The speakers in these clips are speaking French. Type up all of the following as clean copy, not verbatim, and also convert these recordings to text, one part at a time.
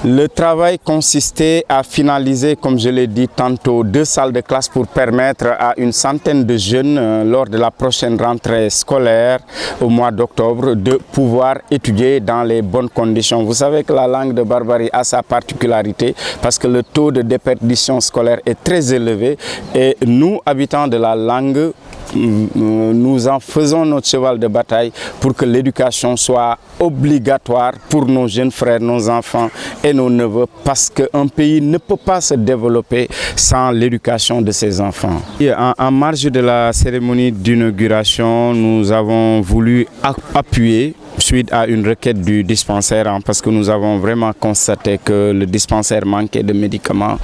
Le travail consistait à finaliser, comme je l'ai dit tantôt, 2 salles de classe pour permettre à une centaine de jeunes, lors de la prochaine rentrée scolaire au mois d'octobre, de pouvoir étudier dans les bonnes conditions. Vous savez que la langue de Barbarie a sa particularité parce que le taux de déperdition scolaire est très élevé et nous, habitants de la langue, nous en faisons notre cheval de bataille pour que l'éducation soit obligatoire pour nos jeunes frères, nos enfants et nos neveux, parce qu'un pays ne peut pas se développer sans l'éducation de ses enfants. En marge de la cérémonie d'inauguration, nous avons voulu appuyer suite à une requête du dispensaire, parce que nous avons vraiment constaté que le dispensaire manquait de médicaments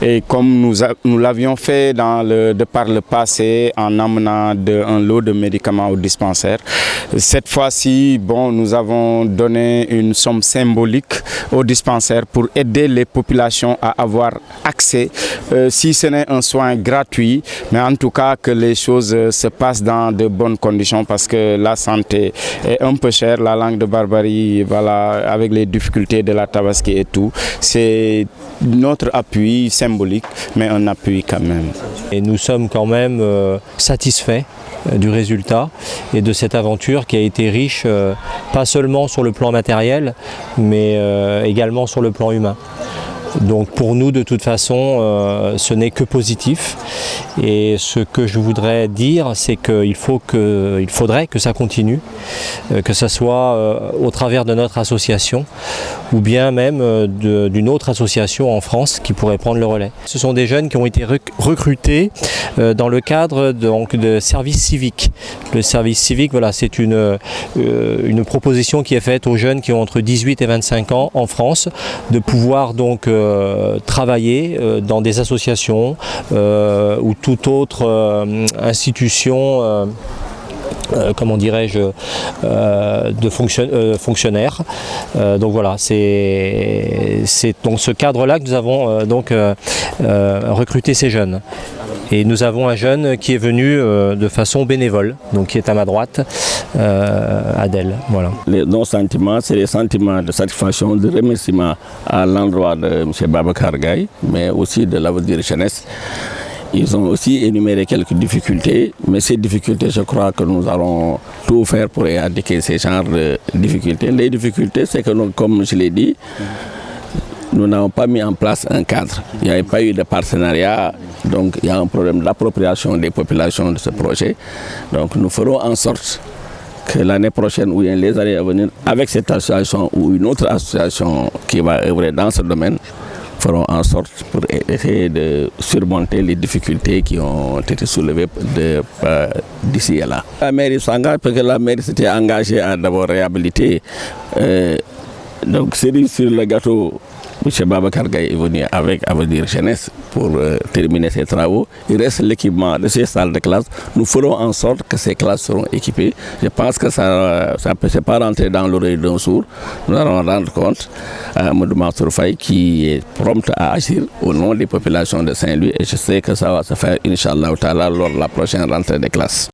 et comme nous l'avions fait par le passé en amenant un lot de médicaments au dispensaire. Cette fois-ci, nous avons donné une somme symbolique au dispensaire pour aider les populations à avoir accès, si ce n'est un soin gratuit, mais en tout cas que les choses se passent dans de bonnes conditions parce que la santé est un peu chère. La langue de Barbarie, voilà, avec les difficultés de la Tabaski et tout, c'est notre appui symbolique, mais un appui quand même. Et nous sommes quand même satisfaits du résultat et de cette aventure qui a été riche, pas seulement sur le plan matériel, mais également sur le plan humain. Donc pour nous, de toute façon, ce n'est que positif. Et ce que je voudrais dire, c'est qu'il faudrait que ça continue, que ce soit au travers de notre association ou bien même d'une autre association en France qui pourrait prendre le relais. Ce sont des jeunes qui ont été recrutés dans le cadre de service civique. Le service civique, voilà, c'est une proposition qui est faite aux jeunes qui ont entre 18 et 25 ans en France, de pouvoir donc travailler dans des associations ou toute autre institution comment dirais-je, de fonctionnaires. Donc voilà, c'est dans ce cadre-là que nous avons recruté ces jeunes. Et nous avons un jeune qui est venu de façon bénévole, donc qui est à ma droite, Adèle. Voilà. Nos sentiments, c'est des sentiments de satisfaction, de remerciement à l'endroit de M. Babacar Gaye, mais aussi de l'Avenir Jeunesse. Ils ont aussi énuméré quelques difficultés, mais ces difficultés, je crois que nous allons tout faire pour éradiquer ces genres de difficultés. Les difficultés, c'est que nous, comme je l'ai dit, nous n'avons pas mis en place un cadre. Il n'y avait pas eu de partenariat, donc il y a un problème d'appropriation des populations de ce projet. Donc nous ferons en sorte que l'année prochaine ou les années à venir, avec cette association ou une autre association qui va œuvrer dans ce domaine, feront en sorte pour essayer de surmonter les difficultés qui ont été soulevées d'ici et là. La mairie s'engage parce que la mairie s'était engagée à d'abord réhabiliter. Donc cerise sur le gâteau, M. Babacar Gaye est venu avec Avenir Jeunesse pour terminer ses travaux. Il reste l'équipement de ces salles de classe. Nous ferons en sorte que ces classes seront équipées. Je pense que ça ne peut pas rentrer dans l'oreille d'un sourd. Nous allons rendre compte à Amadou Mansour Faye qui est prompt à agir au nom des populations de Saint-Louis. Et je sais que ça va se faire, Inch'Allah, lors de la prochaine rentrée des classes.